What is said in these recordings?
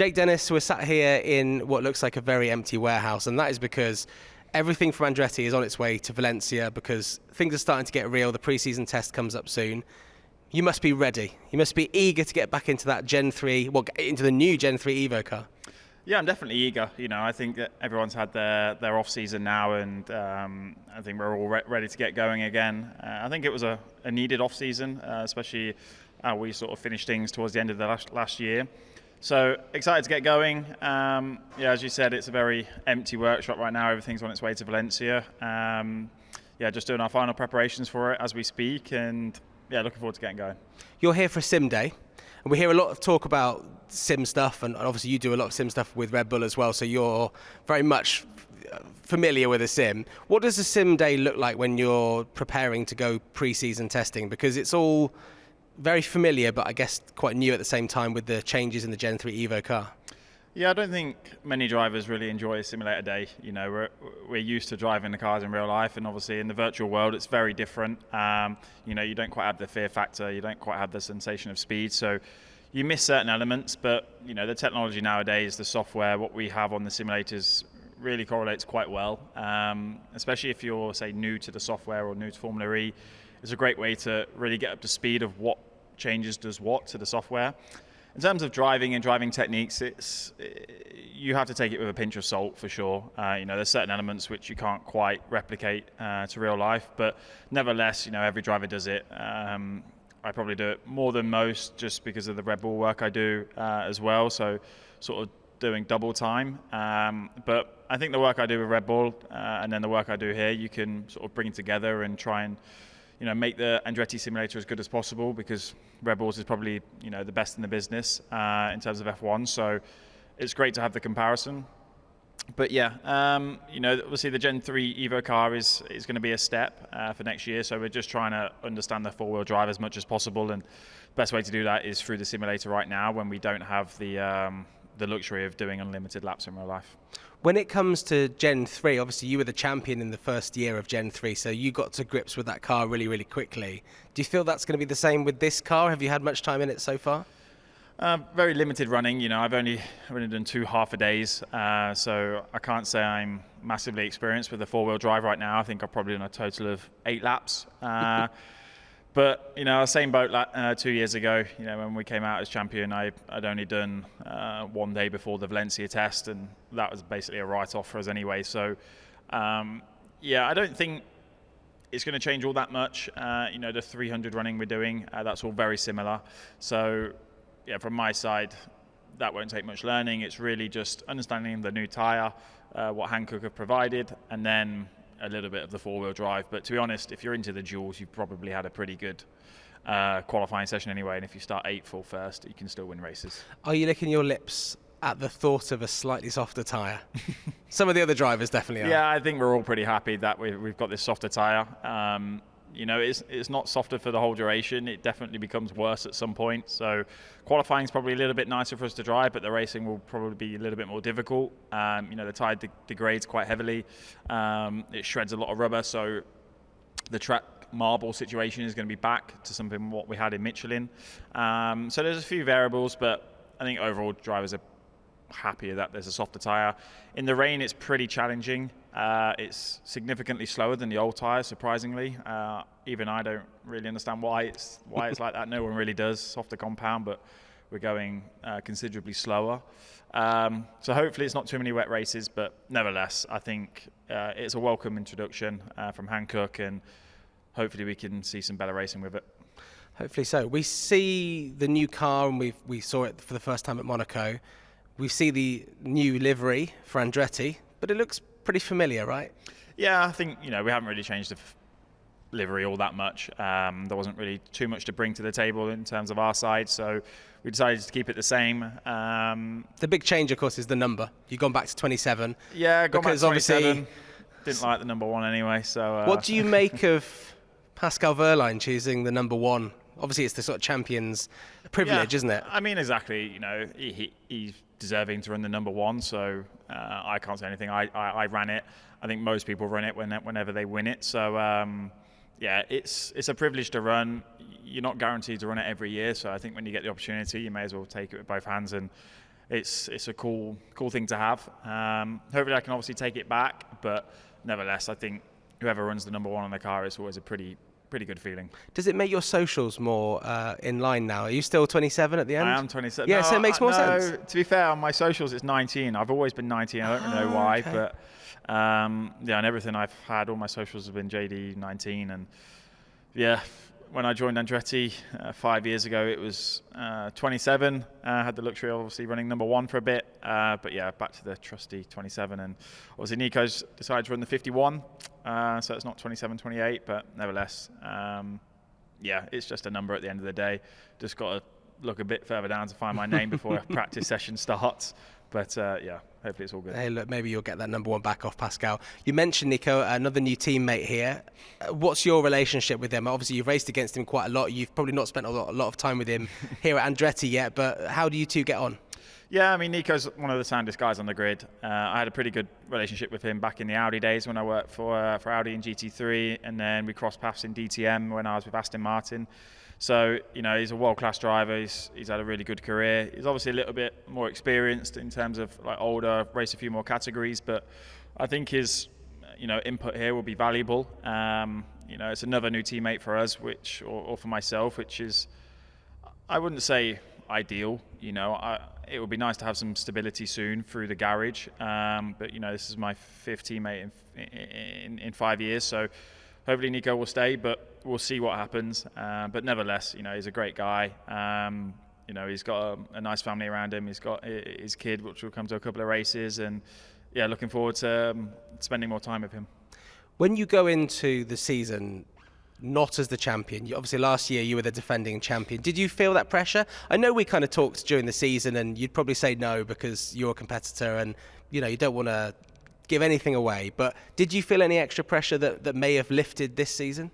Jake Dennis, we're sat here in what looks like a very empty warehouse, and that is because everything from Andretti is on its way to Valencia because things are starting to get real. The pre-season test comes up soon. You must be ready. You must be eager to get back into that Gen 3, into the new Gen 3 Evo car. Yeah, I'm definitely eager. I think that everyone's had their off season now, and I think we're all ready to get going again. I think it was a needed off season, especially how we sort of finished things towards the end of the last year. So excited to get going. As you said, it's a very empty workshop right now. Everything's on its way to Valencia. Just doing our final preparations for it as we speak, and looking forward to getting going. You're here for a sim day, and we hear a lot of talk about sim stuff, and obviously you do a lot of sim stuff with Red Bull as well, so you're very much familiar with a sim. What does a sim day look like when you're preparing to go pre-season testing? Because it's all very familiar, but I guess quite new at the same time with the changes in the Gen 3 Evo car. Yeah, I don't think many drivers really enjoy a simulator day. We're used to driving the cars in real life, and obviously in the virtual world it's very different. You don't quite have the fear factor, you don't quite have the sensation of speed, so you miss certain elements. But the technology nowadays, the software, what we have on the simulators really correlates quite well, especially if you're, say, new to the software or new to Formula E. It's a great way to really get up to speed of what changes does what to the software. In terms of driving and driving techniques, you have to take it with a pinch of salt for sure. There's certain elements which you can't quite replicate to real life, but nevertheless, every driver does it. I probably do it more than most just because of the Red Bull work I do as well, so sort of doing double time. But I think the work I do with Red Bull and then the work I do here, you can sort of bring together and try and make the Andretti simulator as good as possible, because Red Bulls is probably, the best in the business in terms of F1. So it's great to have the comparison. But obviously the Gen 3 Evo car is going to be a step for next year. So we're just trying to understand the four-wheel drive as much as possible. And the best way to do that is through the simulator right now, when we don't have the luxury of doing unlimited laps in real life. When it comes to Gen 3, obviously you were the champion in the first year of Gen 3, so you got to grips with that car really, really quickly. Do you feel that's going to be the same with this car? Have you had much time in it so far? Very limited running. I've only done 2 half-a-days, so I can't say I'm massively experienced with the four-wheel drive right now. I think I've probably done a total of 8 laps. But, same boat 2 years ago, when we came out as champion, I'd only done 1 day before the Valencia test, and that was basically a write-off for us anyway. So, I don't think it's going to change all that much. The 300 running we're doing, that's all very similar. So, from my side, that won't take much learning. It's really just understanding the new tyre, what Hankook have provided, and then a little bit of the four-wheel drive. But to be honest, if you're into the duals, you've probably had a pretty good qualifying session anyway, and if you start 8th or 1st, you can still win races. Are you licking your lips at the thought of a slightly softer tyre? Some of the other drivers definitely are. Yeah, I think we're all pretty happy that we've got this softer tyre. It's not softer for the whole duration. It definitely becomes worse at some point. So qualifying is probably a little bit nicer for us to drive, but the racing will probably be a little bit more difficult. The tyre degrades quite heavily. It shreds a lot of rubber, so the track marble situation is going to be back to something what we had in Michelin. So there's a few variables, but I think overall drivers are happier that there's a softer tyre. In the rain, it's pretty challenging. It's significantly slower than the old tyres, surprisingly. Even I don't really understand why it's like that. No one really does. Softer compound, but we're going considerably slower. So hopefully it's not too many wet races, but nevertheless, I think it's a welcome introduction from Hankook, and hopefully we can see some better racing with it. Hopefully so. We see the new car, and we saw it for the first time at Monaco. We see the new livery for Andretti, but it looks pretty familiar, right? Yeah, I think, we haven't really changed the livery all that much. There wasn't really too much to bring to the table in terms of our side, so we decided to keep it the same. The big change, of course, is the number. You've gone back to 27. Yeah, gone back to 27. Obviously, didn't like the number 1 anyway, so... What do you make of Pascal Wehrlein choosing the number 1? Obviously, it's the sort of champion's privilege, isn't it? I mean, exactly. He's deserving to run the number 1, so I can't say anything. I ran it. I think most people run it whenever they win it. So, it's a privilege to run. You're not guaranteed to run it every year, so I think when you get the opportunity, you may as well take it with both hands and it's a cool thing to have. Hopefully I can obviously take it back, but nevertheless, I think whoever runs the number one on the car is always a pretty good feeling. Does it make your socials more in line now? Are you still 27 at the end? I am 27. Yeah, so it makes more sense. To be fair, on my socials it's 19. I've always been 19. I don't really know why, okay. but yeah, and everything I've had, all my socials have been JD 19. And yeah, when I joined Andretti 5 years ago, it was 27. I had the luxury of obviously running number one for a bit, but yeah, back to the trusty 27. And obviously Nico's decided to run the 51, so it's not 27, 28, but nevertheless, yeah, it's just a number at the end of the day. Just got to look a bit further down to find my name before a practice session starts. But yeah, hopefully it's all good. Hey, look, maybe you'll get that number one back off Pascal. You mentioned Nico, another new teammate here. What's your relationship with him? Obviously, you've raced against him quite a lot. You've probably not spent a lot of time with him here at Andretti yet, but how do you two get on? Yeah, I mean, Nico's one of the soundest guys on the grid. I had a pretty good relationship with him back in the Audi days when I worked for Audi in GT3, and then we crossed paths in DTM when I was with Aston Martin. So, you know, he's a world-class driver. He's had a really good career. He's obviously a little bit more experienced in terms of like older, raced a few more categories, but I think his, you know, input here will be valuable. You know, it's another new teammate for us, or for myself, which is, I wouldn't say ideal. You know, it would be nice to have some stability soon through the garage. But you know, this is my fifth teammate in 5 years, so hopefully Nico will stay, but we'll see what happens. But nevertheless, you know, he's a great guy. You know, he's got a nice family around him. He's got his kid, which will come to a couple of races, and yeah, looking forward to spending more time with him. When you go into the season not as the champion, obviously last year you were the defending champion, did you feel that pressure? I know we kind of talked during the season and you'd probably say no because you're a competitor and, you know, you don't want to give anything away, but did you feel any extra pressure that may have lifted this season?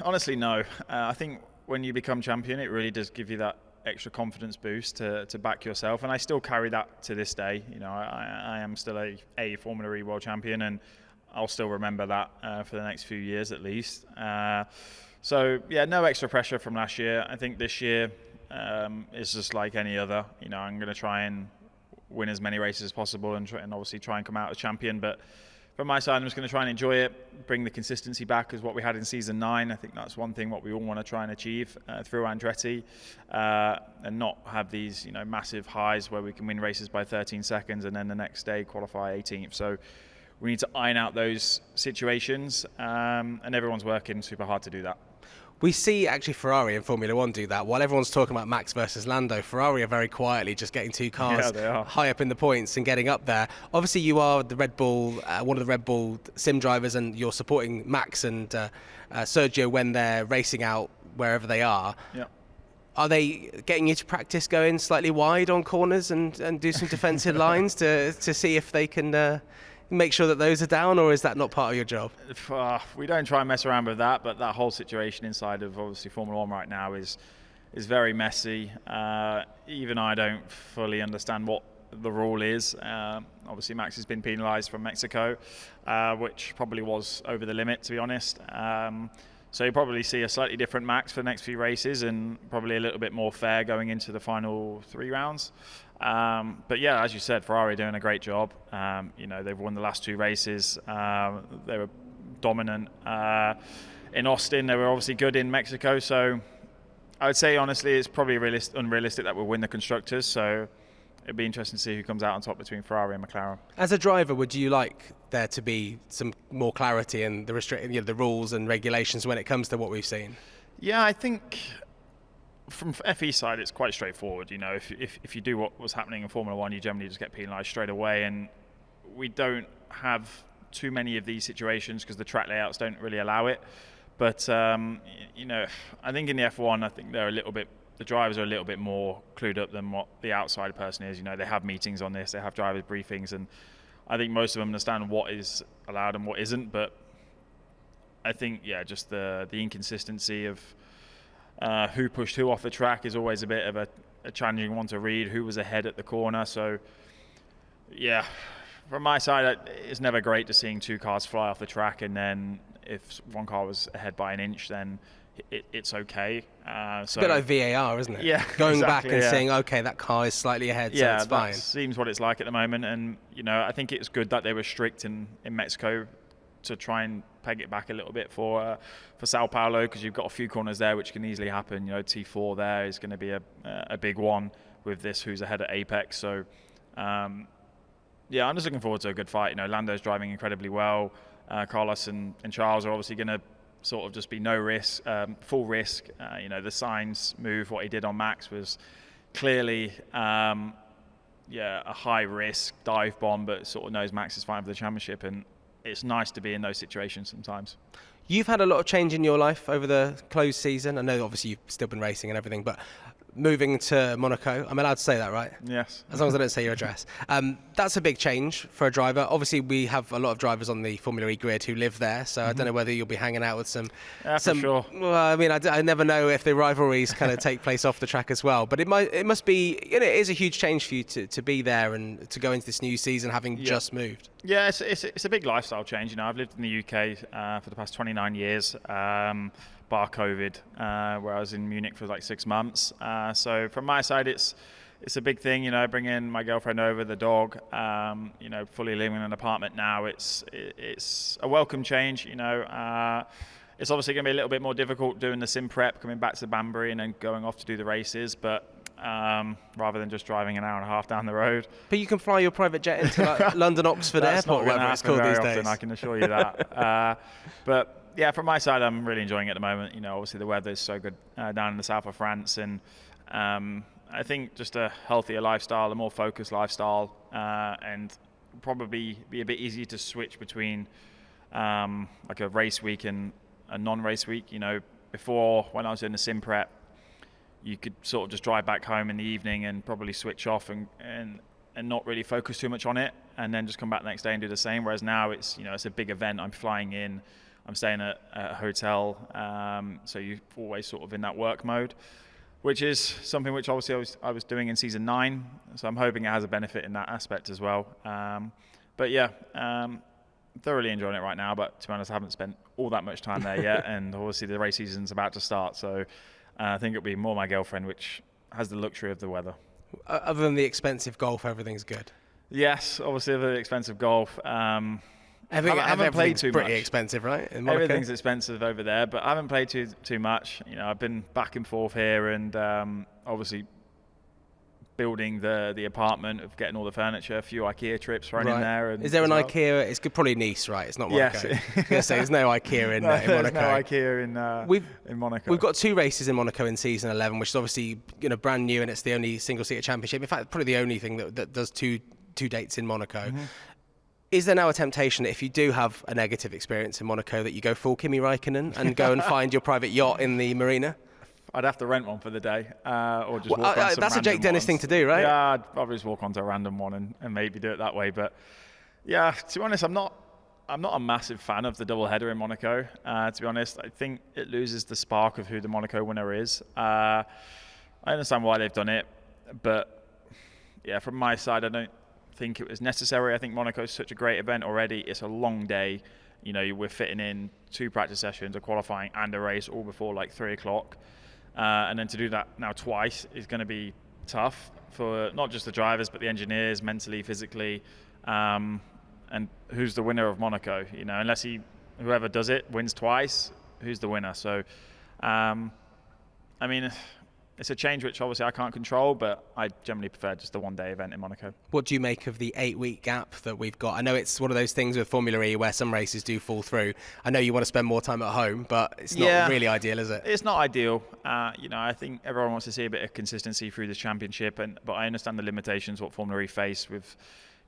Honestly, no. I think when you become champion, it really does give you that extra confidence boost to back yourself, and I still carry that to this day. You know, I am still a Formula E world champion, and I'll still remember that for the next few years at least. So yeah, no extra pressure from last year. I think this year is just like any other. You know, I'm going to try and win as many races as possible and obviously try and come out as champion. But from my side, I'm just going to try and enjoy it, bring the consistency back as what we had in season 9. I think that's one thing what we all want to try and achieve through Andretti, and not have these, you know, massive highs where we can win races by 13 seconds and then the next day qualify 18th. So we need to iron out those situations, and everyone's working super hard to do that. We see actually Ferrari in Formula 1 do that. While everyone's talking about Max versus Lando, Ferrari are very quietly just getting two cars high up in the points and getting up there. Obviously, you are the Red Bull, one of the Red Bull sim drivers, and you're supporting Max and Sergio when they're racing out wherever they are. Yeah. Are they getting you to practice going slightly wide on corners and do some defensive lines to see if they can make sure that those are down, or is that not part of your job? We don't try and mess around with that, but that whole situation inside of obviously Formula 1 right now is very messy. Even I don't fully understand what the rule is. Obviously Max has been penalised from Mexico, which probably was over the limit, to be honest. So you'll probably see a slightly different Max for the next few races, and probably a little bit more fair going into the final 3 rounds. But yeah, as you said, Ferrari are doing a great job. You know, they've won the last 2 races. They were dominant in Austin. They were obviously good in Mexico. So I would say, honestly, it's probably unrealistic that we'll win the Constructors. So it'd be interesting to see who comes out on top between Ferrari and McLaren. As a driver, would you like there to be some more clarity in the rules and regulations when it comes to what we've seen? Yeah, I think from FE side, it's quite straightforward. You know, if you do what was happening in Formula 1, you generally just get penalised straight away, and we don't have too many of these situations because the track layouts don't really allow it. But you know, I think in the F1, I think the drivers are a little bit more clued up than what the outside person is. You know, they have meetings on this, they have drivers briefings, and I think most of them understand what is allowed and what isn't. But I think, yeah, just the inconsistency of who pushed who off the track is always a bit of a challenging one to read. Who was ahead at the corner? So, yeah, from my side, it's never great to seeing 2 cars fly off the track, and then if one car was ahead by an inch, then it's okay. It's a bit like VAR, isn't it? Yeah, going exactly, back and yeah. saying, okay, that car is slightly ahead, so it's fine. That seems what it's like at the moment. And I think it's good that they were strict in Mexico to try and peg it back a little bit for Sao Paulo, because you've got a few corners there which can easily happen. T4 there is going to be a big one with this who's ahead at Apex. So I'm just looking forward to a good fight. Lando's driving incredibly well. Carlos and Charles are obviously going to sort of just be no risk, full risk. The Sainz move, what he did on Max was clearly a high risk dive bomb, but sort of knows Max is fine for the championship, and it's nice to be in those situations sometimes. You've had a lot of change in your life over the closed season. I know obviously you've still been racing and everything, but moving to Monaco, I'm allowed to say that, right? Yes. As long as I don't say your address. That's a big change for a driver. Obviously, we have a lot of drivers on the Formula E grid who live there, so I don't know whether you'll be hanging out with some... Yeah, for sure. Well, I mean, I never know if the rivalries kind of take place off the track as well, but it must be... it is a huge change for you to be there and to go into this new season having just moved. Yeah, it's a big lifestyle change. I've lived in the UK for the past 29 years. Bar COVID, where I was in Munich for like 6 months. So from my side, it's a big thing. Bringing my girlfriend over, the dog. Fully living in an apartment now. It's a welcome change. It's obviously going to be a little bit more difficult doing the sim prep, coming back to Banbury and then going off to do the races. But rather than just driving an hour and a half down the road. But you can fly your private jet into like London Oxford Airport, whatever it's called these days. I can assure you that. But yeah, from my side, I'm really enjoying it at the moment. Obviously the weather is so good down in the south of France, and I think just a healthier lifestyle, a more focused lifestyle, and probably be a bit easier to switch between like a race week and a non-race week. Before, when I was in the sim prep, you could sort of just drive back home in the evening and probably switch off and not really focus too much on it, and then just come back the next day and do the same. Whereas now it's it's a big event. I'm flying in. I'm staying at a hotel, so you're always sort of in that work mode, which is something which obviously I was doing in season 9. So I'm hoping it has a benefit in that aspect as well. But yeah, thoroughly enjoying it right now. But to be honest, I haven't spent all that much time there yet, and obviously the race season's about to start. So I think it'll be more my girlfriend, which has the luxury of the weather. Other than the expensive golf, everything's good. Yes, obviously the expensive golf. I haven't played too much. Pretty expensive, right? In Monaco? Everything's expensive over there, but I haven't played too much. I've been back and forth here, and obviously building the apartment, of getting all the furniture, a few IKEA trips running there. And is there an IKEA? It's probably Nice, right? It's not Monaco. Yes. I was going to say, there's no IKEA in Monaco. There's no IKEA in Monaco. We've got 2 races in Monaco in season 11, which is obviously brand new, and it's the only single-seater championship. In fact, probably the only thing that does two dates in Monaco. Mm-hmm. Is there now a temptation that if you do have a negative experience in Monaco that you go full Kimi Räikkönen and go and find your private yacht in the marina? I'd have to rent one for the day, or just walk on some that's a Jake Dennis thing to do, right? Yeah, I'd probably just walk onto a random one and maybe do it that way. But yeah, to be honest, I'm not a massive fan of the double header in Monaco. To be honest, I think it loses the spark of who the Monaco winner is. I understand why they've done it, but yeah, from my side, I don't think it was necessary. I think Monaco is such a great event already. It's a long day. We're fitting in 2 practice sessions, a qualifying and a race, all before like 3 o'clock. And then to do that now twice is going to be tough for not just the drivers, but the engineers, mentally, physically. And who's the winner of Monaco? Unless whoever does it wins twice, who's the winner? So, I mean, it's a change which obviously I can't control, but I generally prefer just the one-day event in Monaco. What do you make of the 8-week gap that we've got? I know it's one of those things with Formula E where some races do fall through. I know you want to spend more time at home, but it's not really ideal, is it? It's not ideal. I think everyone wants to see a bit of consistency through this championship, but I understand the limitations what Formula E face with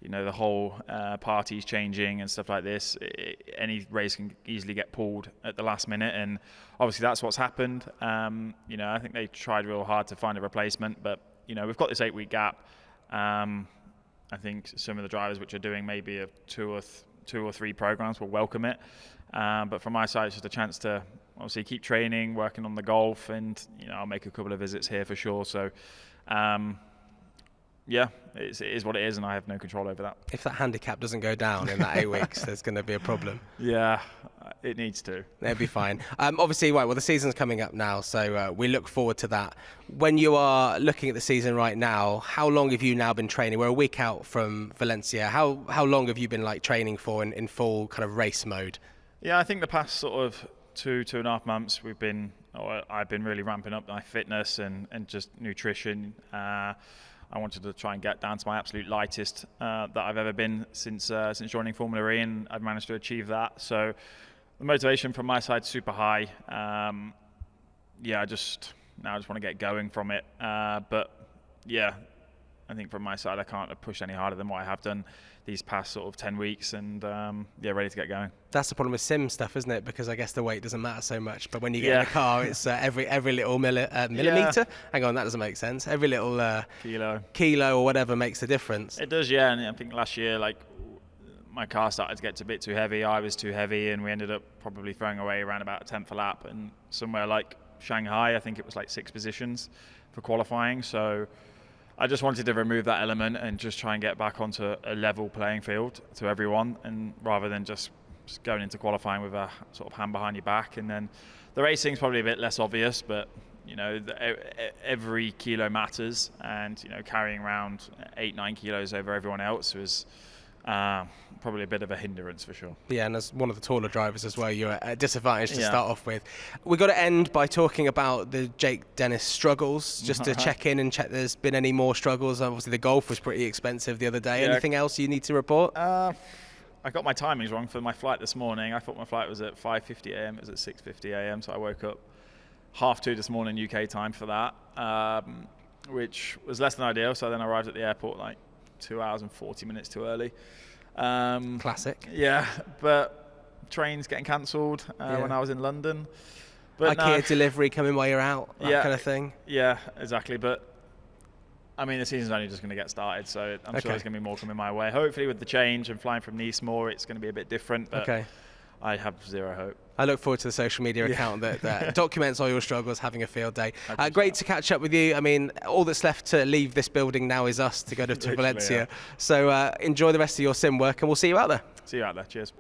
the whole parties changing and stuff like this. Any race can easily get pulled at the last minute, and obviously that's what's happened. I think they tried real hard to find a replacement, but we've got this 8-week gap. I think some of the drivers which are doing maybe a 2 or 3 programs will welcome it. But from my side, it's just a chance to obviously keep training, working on the golf, and I'll make a couple of visits here for sure. So yeah, it is what it is, and I have no control over that. If that handicap doesn't go down in that 8 weeks, there's going to be a problem. Yeah, it needs to. It'll be fine. Obviously, right, well, the season's coming up now, so we look forward to that. When you are looking at the season right now, how long have you now been training? We're a week out from Valencia. How long have you been training for in full kind of race mode? Yeah, I think the past sort of 2.5 months I've been really ramping up my fitness and just nutrition. I wanted to try and get down to my absolute lightest that I've ever been since joining Formula E, and I've managed to achieve that. So the motivation from my side is super high. I just want to get going from it. But yeah, I think from my side I can't push any harder than what I have done these past sort of 10 weeks, and ready to get going. That's the problem with sim stuff, isn't it? Because I guess the weight doesn't matter so much, but when you get in the car, it's every little millimeter. Hang on, that doesn't make sense. Every little kilo or whatever makes a difference. It does, yeah. And I think last year, my car started to get a bit too heavy. I was too heavy, and we ended up probably throwing away around about a tenth a lap. And somewhere like Shanghai, I think it was 6 positions for qualifying. So I just wanted to remove that element and just try and get back onto a level playing field to everyone, and rather than just going into qualifying with a sort of hand behind your back. And then the racing's probably a bit less obvious, but every kilo matters, and carrying around 8-9 kilos over everyone else was probably a bit of a hindrance for sure. Yeah, and as one of the taller drivers as well, you're at a disadvantage to start off with. We've got to end by talking about the Jake Dennis struggles, just to check in and check there's been any more struggles. Obviously the golf was pretty expensive the other day. Yeah. Anything else you need to report? I got my timings wrong for my flight this morning. I thought my flight was at 5:50 a.m. It was at 6:50 a.m. So I woke up 2:30 this morning UK time for that, which was less than ideal. So then I arrived at the airport 2 hours and 40 minutes too early. Classic. Yeah, but trains getting cancelled when I was in London. But IKEA delivery coming while you're out, that kind of thing. Yeah, exactly. But I mean, the season's only just going to get started, so I'm sure there's going to be more coming my way. Hopefully with the change and flying from Nice more, it's going to be a bit different, but I have zero hope. I look forward to the social media account that documents all your struggles, having a field day. Great to catch up with you. I mean, all that's left to leave this building now is us to go to Valencia. So enjoy the rest of your sim work, and we'll see you out there. See you out there. Cheers.